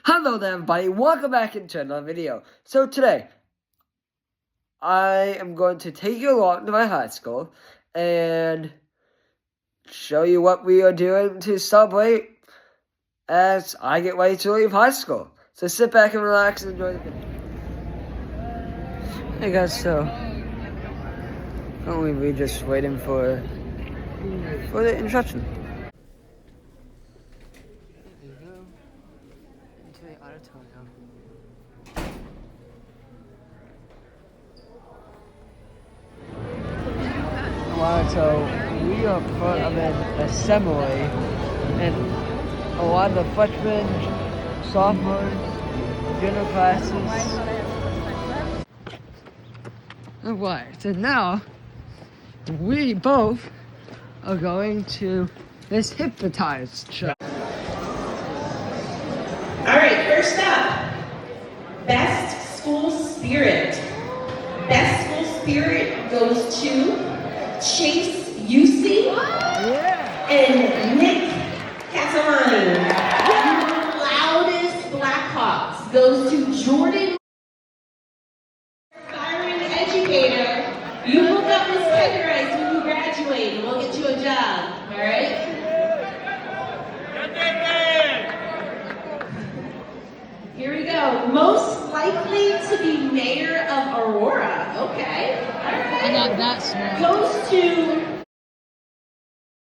Hello there everybody, welcome back into another video. So today, I am going to take you along to my high school and show you what we are doing to celebrate as I get ready to leave high school. So sit back and relax and enjoy the video. Hey guys, so currently we're just waiting for the instruction. Auditorium. Wow, so we are part of an assembly, and a lot of the freshmen, sophomores, junior classes. Alright, so now we both are going to this Hypnotist show. All right, first up, Best School Spirit. Best School Spirit goes to Chase Usey and Nick Catalani. The loudest Blackhawks goes to Jordan, aspiring educator. You look up Miss Kenderice when you graduate and we'll get you a job, all right? Here we go. Most likely to be mayor of Aurora. Okay. All right. I'm not that smart. Goes to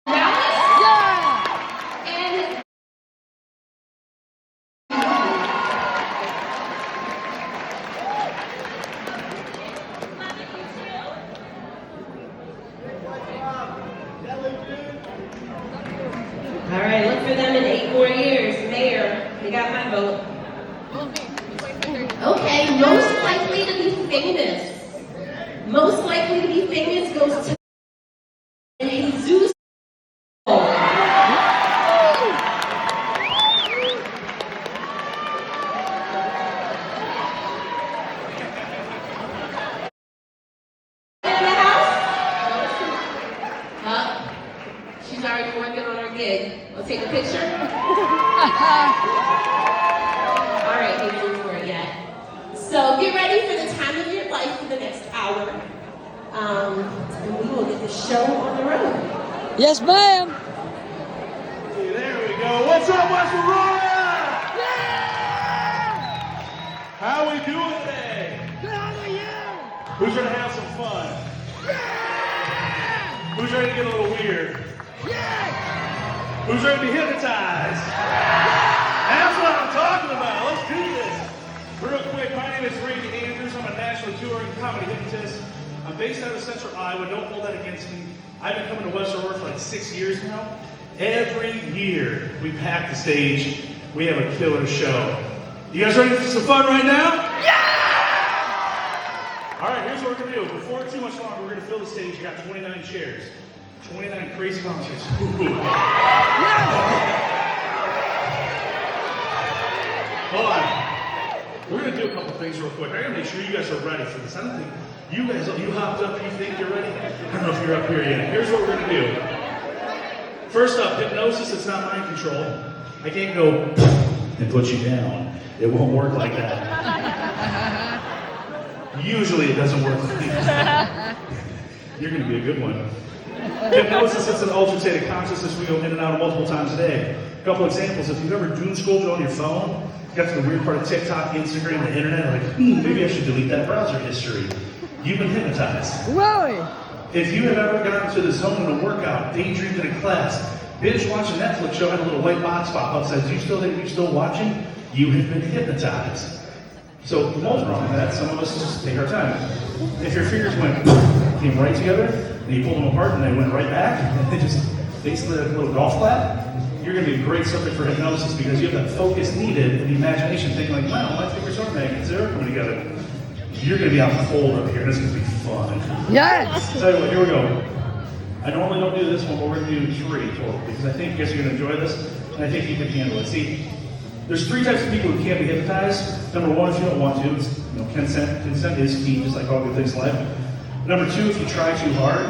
Dallas. Yeah! And all right, look for them in 8 more years. Mayor. They got my vote. Okay, most likely to be famous. Most likely to be famous goes to Jesus. In the house? She's already working on her gig. Let's take a picture. All right, can't go for it yet. So get ready for the time of your life for the next hour. And we will get the show on the road. Yes, ma'am. There we go. What's up, West Aurora? Yeah! How we doing today? Good on you! Who's ready to have some fun? Yeah! Who's ready to get a little weird? Yeah! Who's ready to be hypnotized? That's what I'm talking about. Let's do this. Real quick, my name is Randy Andrews. I'm a nationally touring comedy hypnotist. I'm based out of Central Iowa. Don't hold that against me. I've been coming to West Aurora for like 6 years now. Every year, we pack the stage. We have a killer show. You guys ready for some fun right now? Yeah! All right, here's what we're going to do. Before too much longer, we're going to fill the stage. You got 29 chairs. 29 crazy volunteers. Hold on. We're going to do a couple things real quick. I got to make sure you guys are ready for this. I don't think you guys, you hopped up, you think you're ready? I don't know if you're up here yet. Here's what we're going to do. First up, hypnosis, it's not mind control. I can't go and put you down. It won't work like that. Usually it doesn't work like that. You're going to be a good one. Hypnosis, it's an altered state of consciousness. We go in and out multiple times a day. A couple examples. If you've ever doom scrolled on your phone, got to the weird part of TikTok, Instagram, the internet, like, maybe I should delete that browser history. You've been hypnotized. Really? If you have ever gotten to the zone in a workout, daydreamed in a class, binge watched a Netflix show, had a little white box pop up, says, you still watching? You have been hypnotized. So most wrong with that, some of us just take our time. If your fingers came right together, and you pulled them apart and they went right back, and they just basically like a little golf clap, you're going to be a great subject for hypnosis because you have that focus needed and the imagination thinking like, wow, my fingers are magnets, they're coming together. You're going to be out cold up here, and it's going to be fun. Yes! Tell you what, here we go. I normally don't do this one, but we're going to do 3 total because I think you guys are going to enjoy this, and I think you can handle it. See, there's 3 types of people who can't be hypnotized. Number 1, if you don't want to, it's, consent. Consent is key, just like all good things in life. Number 2, if you try too hard,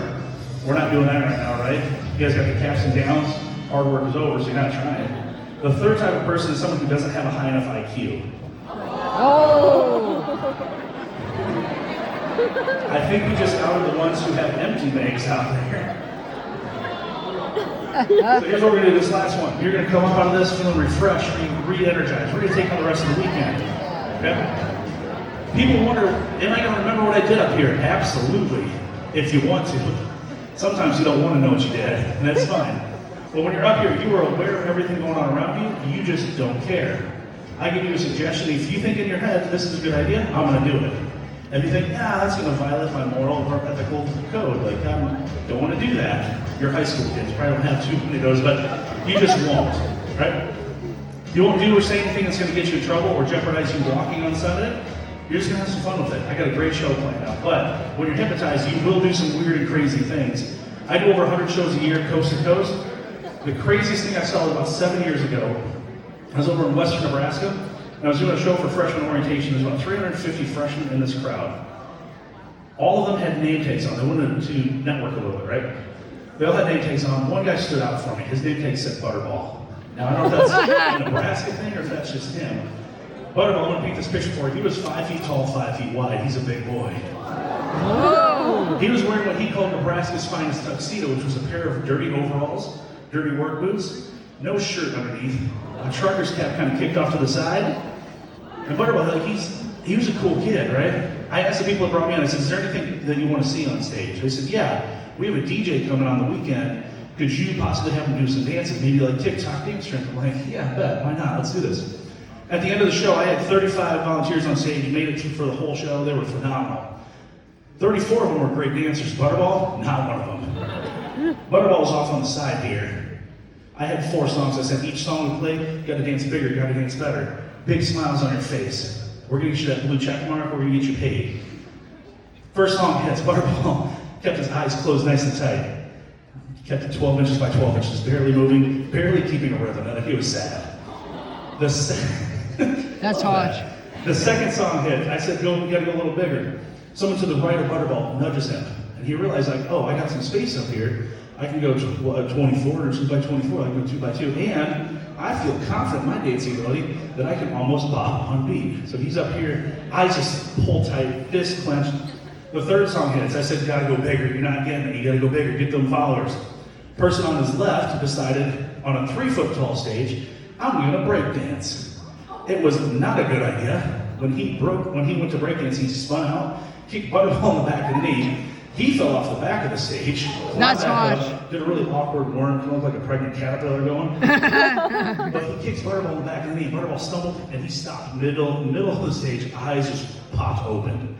we're not doing that right now, right? You guys got the caps and downs. Hard work is over, so you're not trying. The third type of person is someone who doesn't have a high enough IQ. Oh! I think we just outed the ones who have empty bags out there. So here's what we're gonna do, this last one. You're gonna come up out of this feeling refreshed, re-energized. We're gonna take on the rest of the weekend. Okay? People wonder, am I gonna remember what I did up here? Absolutely, if you want to. Sometimes you don't want to know what you did, and that's fine. But when you're up here, you are aware of everything going on around you, you just don't care. I give you a suggestion, if you think in your head, this is a good idea, I'm gonna do it. And you think, that's gonna violate my moral or ethical code, like I don't wanna do that. You're high school kids, probably don't have too many of those, but you just won't, right? You won't do or say anything that's gonna get you in trouble or jeopardize you walking on Sunday. You're just gonna have some fun with it. I got a great show planned out. But when you're hypnotized, you will do some weird and crazy things. I do over 100 shows a year, coast to coast. The craziest thing I saw was about 7 years ago. I was over in western Nebraska, and I was doing a show for freshman orientation. There's about 350 freshmen in this crowd. All of them had name tags on. They wanted to network a little bit, right? They all had name tags on. One guy stood out for me. His name tag said Butterball. Now, I don't know if that's a Nebraska thing or if that's just him. Butterball, I want to paint this picture for you. He was 5 feet tall, 5 feet wide. He's a big boy. Whoa! He was wearing what he called Nebraska's finest tuxedo, which was a pair of dirty overalls, dirty work boots, no shirt underneath, a trucker's cap kind of kicked off to the side. And Butterball, like he was a cool kid, right? I asked the people that brought me in, I said, is there anything that you want to see on stage? They said, yeah, we have a DJ coming on the weekend. Could you possibly have him do some dances, maybe like TikTok dance trend? I'm like, yeah, I bet, why not? Let's do this. At the end of the show, I had 35 volunteers on stage. Made it for the whole show. They were phenomenal. 34 of them were great dancers. Butterball, not one of them. Butterball was off on the side here. I had 4 songs. I said each song we play, you gotta dance bigger, you gotta dance better. Big smiles on your face. We're gonna get you that blue check mark, we're gonna get you paid. First song hits, Butterball kept his eyes closed nice and tight. Kept it 12 inches by 12 inches, barely moving, barely keeping a rhythm, and he was sad. That's hot. The second song hit. I said, you gotta go a little bigger. Someone to the right of Butterball nudges him. And he realized, like, oh, I got some space up here. I can go 24 or 2 by 24, I can go 2 by 2. And I feel confident in my dancing ability that I can almost bop on beat. So he's up here, eyes just pulled tight, fists clenched. The third song hits. I said, you gotta go bigger. You're not getting it. You gotta go bigger. Get them followers. Person on his left decided on a 3-foot tall stage, I'm gonna break dance. It was not a good idea. When he went to break dance, he spun out, kicked Butterball in the back of the knee. He fell off the back of the stage. That's hot. Did a really awkward worm, looked like a pregnant caterpillar going. But he kicks Butterball in the back of the knee. Butterball stumbled and he stopped middle of the stage. Eyes just popped open.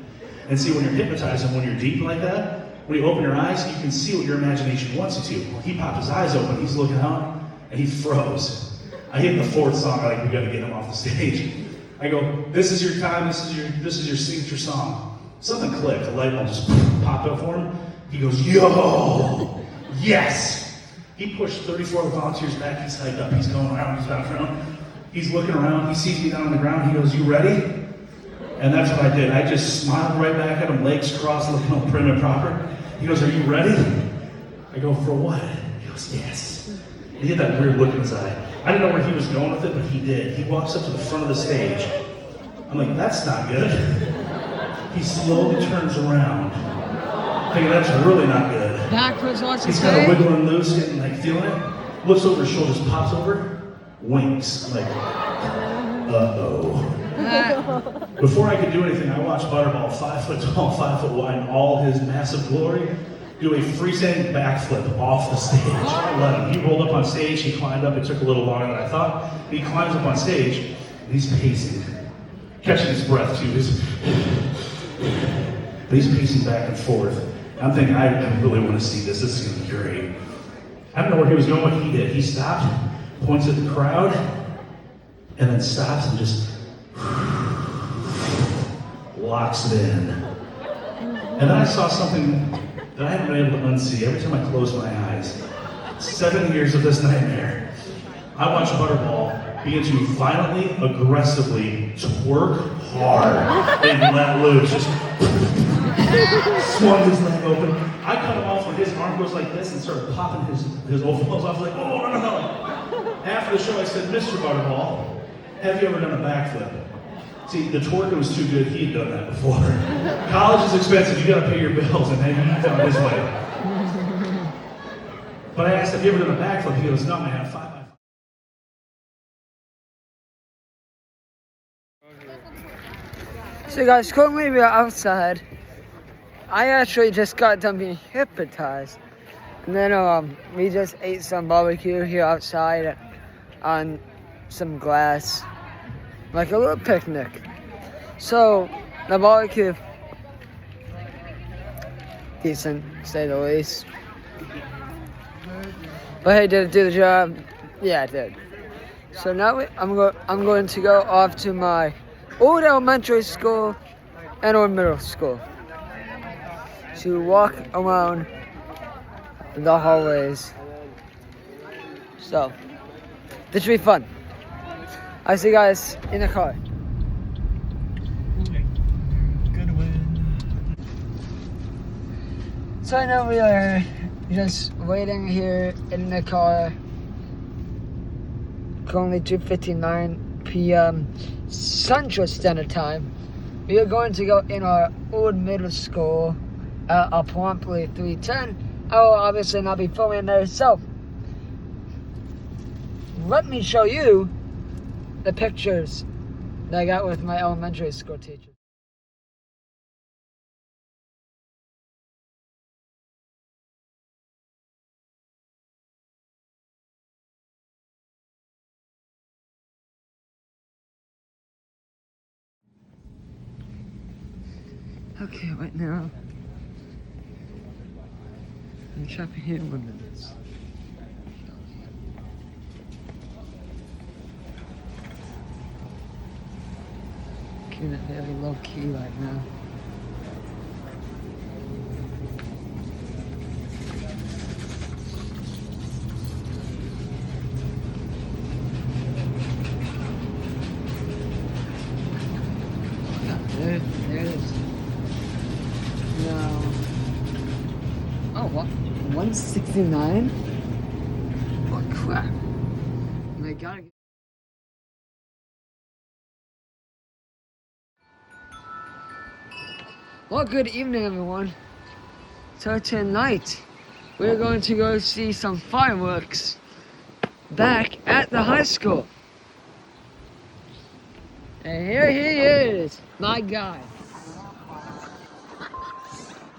And see, when you're hypnotized and when you're deep like that, when you open your eyes, you can see what your imagination wants you to. He popped his eyes open. He's looking out and he froze. I hit the 4th song. I'm like, we gotta get him off the stage. I go, this is your time. This is your signature song. Something clicked. A light bulb just popped up for him. He goes, yo, yes. He pushed 34 of the volunteers back. He's hyped up. He's going around. He's bouncing around. He's looking around. He sees me down on the ground. He goes, you ready? And that's what I did. I just smiled right back at him, legs crossed, looking all prim and proper. He goes, are you ready? I go, for what? He goes, yes. He had that weird look in his eye. I didn't know where he was going with it, but he did. He walks up to the front of the stage. I'm like, that's not good. He slowly turns around, thinking that's really not good. Backwards wants to He's kind of say. wiggling loose, getting like feeling it. Looks over his shoulders, pops over, winks. I'm like, uh-oh. Before I could do anything, I watched Butterball, 5 foot tall, 5 foot wide, in all his massive glory, do a freestanding backflip off the stage. I let him. He rolled up on stage, he climbed up. It took a little longer than I thought. He climbs up on stage, and he's pacing, catching his breath too. But he's pacing back and forth. I'm thinking, I really want to see this. This is going to be great. I don't know where he was going, what he did. He stopped, points at the crowd, and then stops and just locks it in. And then I saw something that I haven't been able to unsee every time I close my eyes. 7 years of this nightmare. I watched Butterball begin to violently, aggressively twerk hard and let loose. Just swung his leg open. I cut him off when his arm goes like this and started popping his overalls off. Like, oh, no. after the show, I said, Mr. Butterball, have you ever done a backflip? See, the twerker was too good. He had done that before. College is expensive. You got to pay your bills, and then he found his way. But I asked, have you ever done a backflip? He goes, no, man, 5x5. So guys, currently we are outside. I actually just got done being hypnotized. And then we just ate some barbecue here outside on some glass. Like a little picnic. So, the barbecue, decent, to say the least. But hey, did it do the job? Yeah, it did. So now I'm going to go off to my old elementary school and old middle school to walk around the hallways. So, this should be fun. I'll see you guys in the car. Good win. So I know we are just waiting here in the car. Currently 2:59 p.m. Central Standard Time. We are going to go in our old middle school at promptly 3:10. I will obviously not be filming there, so let me show you the pictures that I got with my elementary school teacher. Okay, right now I'm shopping here in Woodlands. Keeping it very low key right now. Yeah, there it is. No. Oh, what? 169? Oh crap. I gotta get. Well, good evening, everyone. So tonight, we're going to go see some fireworks back at the high school. And here he is, my guy.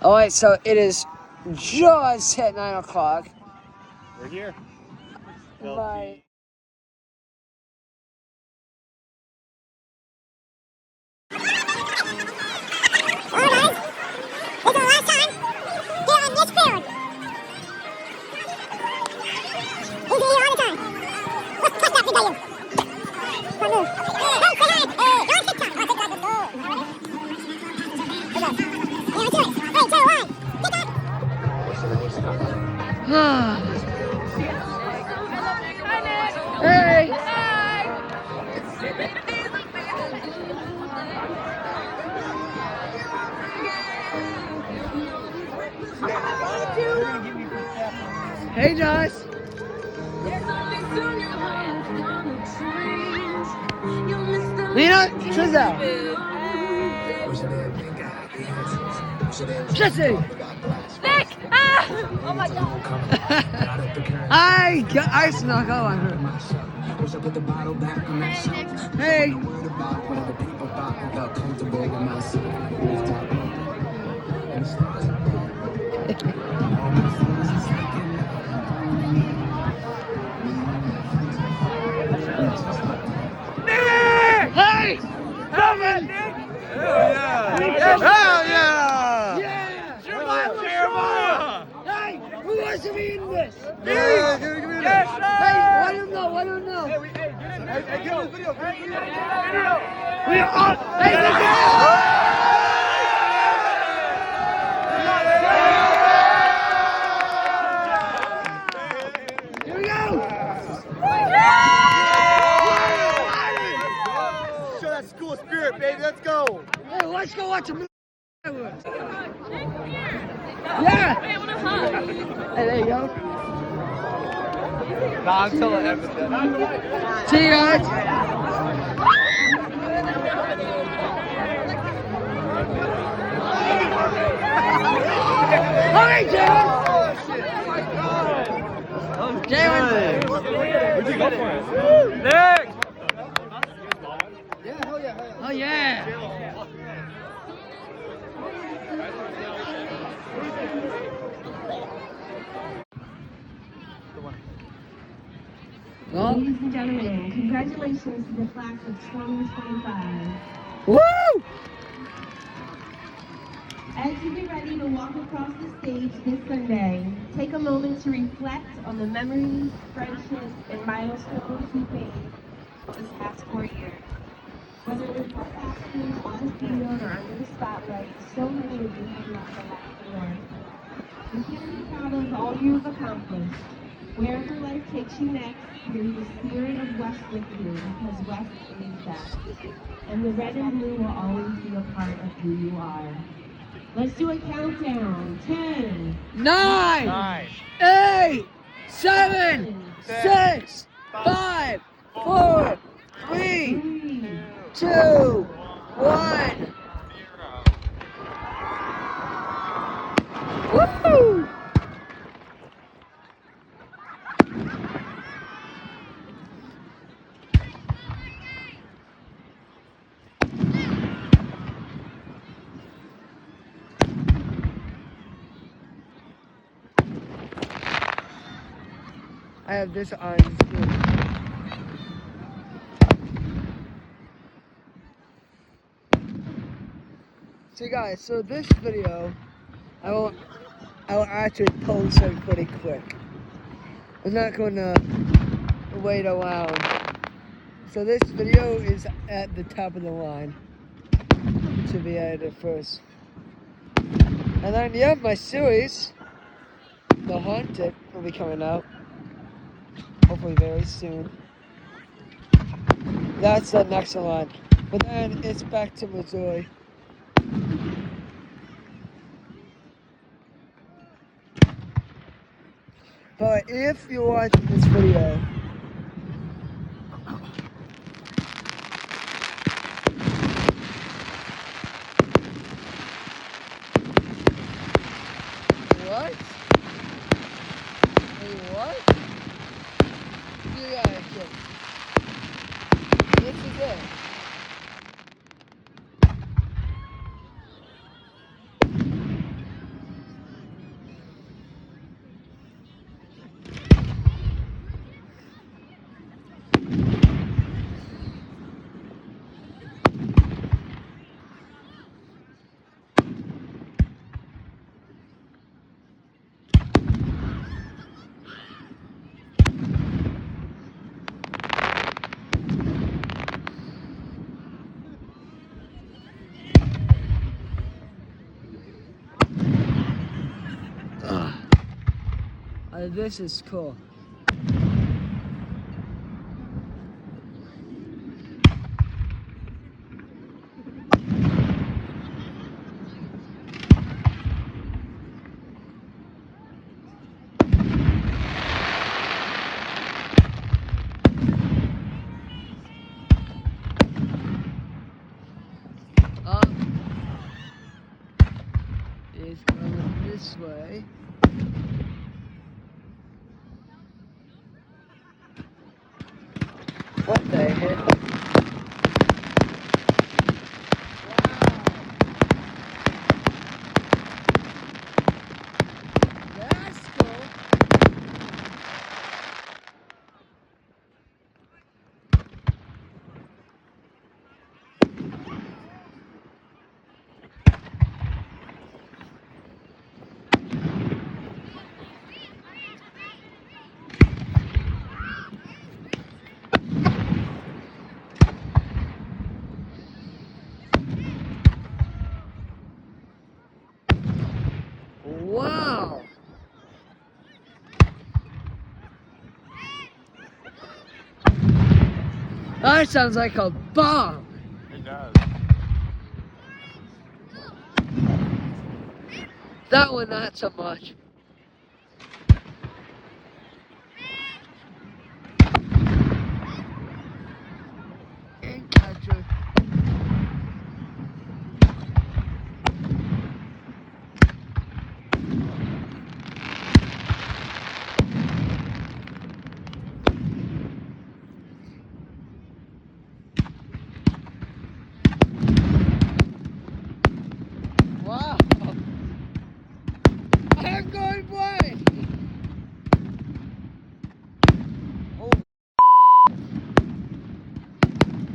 Alright, so it is just at 9 o'clock. We're here. My Hey! Hey, Josh! Lena, Trizell! Jesse! Nick! Ah! Oh my god. I snuck up on her. Hey! Hey! Kevin! Hell yeah! Yeah! Jeremiah! Hey! Who wants to be in this? Yeah, give me Hey, let him know, let him know. Hey, give me the video. We are all. Hey, look at Here we go! Show that school spirit, baby. Let's go. Hey, let's go watch a Yeah! Hey, there you go. Nah, I'm telling Evan. See you guys. Alright, Jalen. Jalen. Where'd you go for it? Nick! Oh yeah. Well, Ladies and gentlemen, congratulations to the class of 2025. woo! As you get ready to walk across the stage this Sunday, take a moment to reflect on the memories, friendships, and milestones you made this past 4 years. Whether it was in the classroom, on the field, or under the spotlight, so many of you have left a lasting mark. We can't be proud of all you've accomplished. Wherever life takes you next, carry the spirit of West with you, because West is best. And the red and blue will always be a part of who you are. Let's do a countdown. 10, 9, 8, 7, 6, 5, 4, 3, 2, 1. Woo! I have this on screen. So guys, so this video, I will actually post it pretty quick. I'm not going to wait around. So this video is at the top of the line to be edited first. And then yeah, my series, The Haunted, will be coming out. Hopefully very soon. That's the next one. But then it's back to Missouri. But if you watch this video, what? Wait, what? You gotta kill. This is it. This is cool. Is going this way. What the heck? That's cool. Wow. That sounds like a bomb. It does. That one, not so much.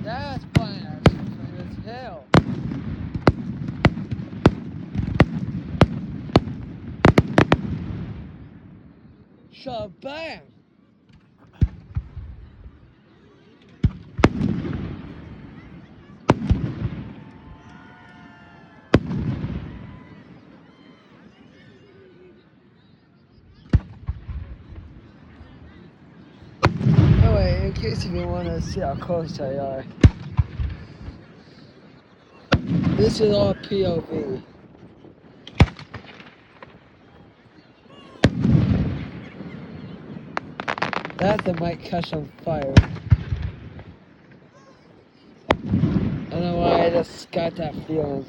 That's badass. It's hell. Shabam! Anyway, in case you want to see how close they are, this is all POV. That thing might catch on fire. I don't know why, I just got that feeling.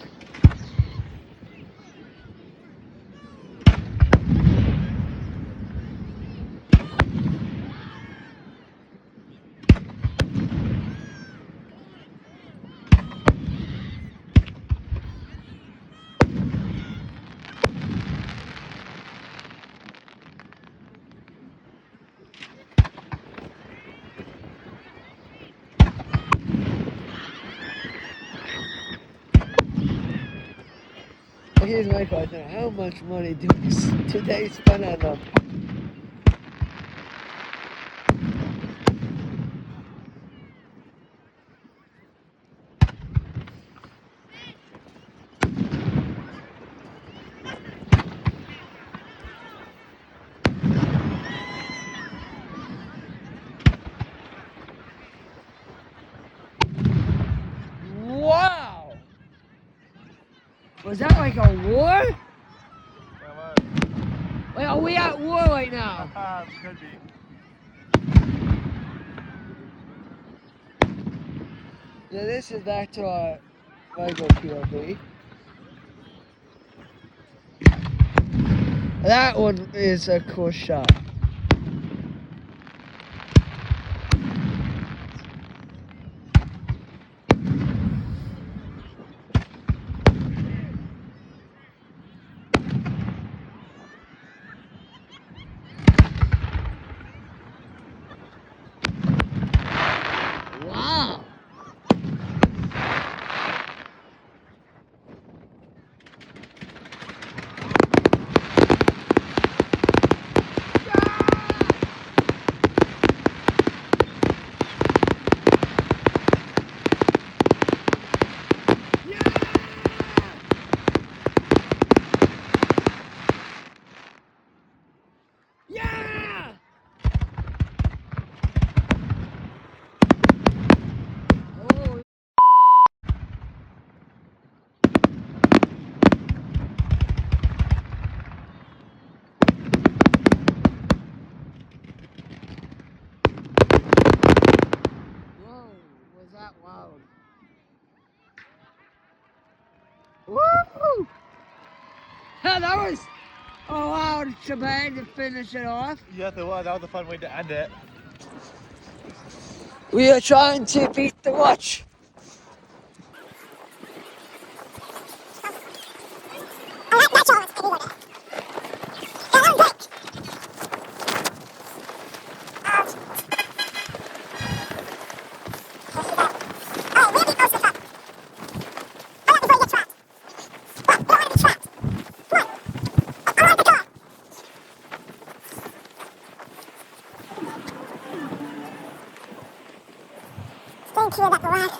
Here's my question. How much money do they spend on them? Wow! Was that like a war? Wait, are we at war right now? Could be. Yeah, this is back to our regular POV. That one is a cool shot. Wow! Yeah! Oh. Whoa, was that loud? Woo! Yeah, that was a loud shebang to finish it off. Yes, it was. That was a fun way to end it. We are trying to beat the watch. Staying clear of that garage.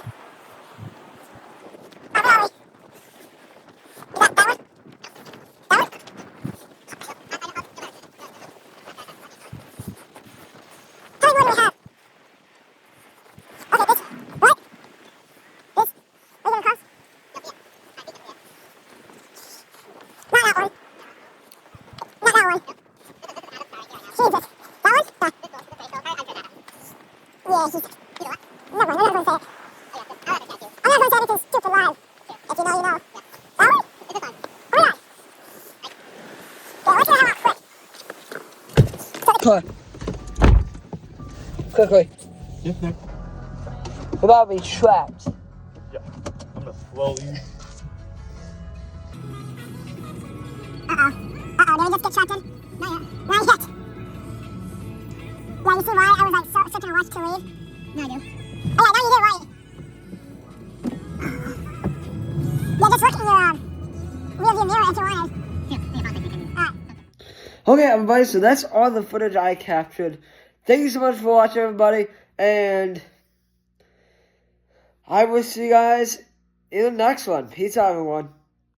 Quickly. Yes, Nick. We're about to be trapped. Yeah. I'm gonna slowly. Did we just get trapped in? Not yet. Not yet. Yeah, you see why I was like so in a rush to leave? No, I do. Oh yeah, no, you did right. Okay, everybody, so that's all the footage I captured. Thank you so much for watching, everybody, and I will see you guys in the next one. Peace out, everyone.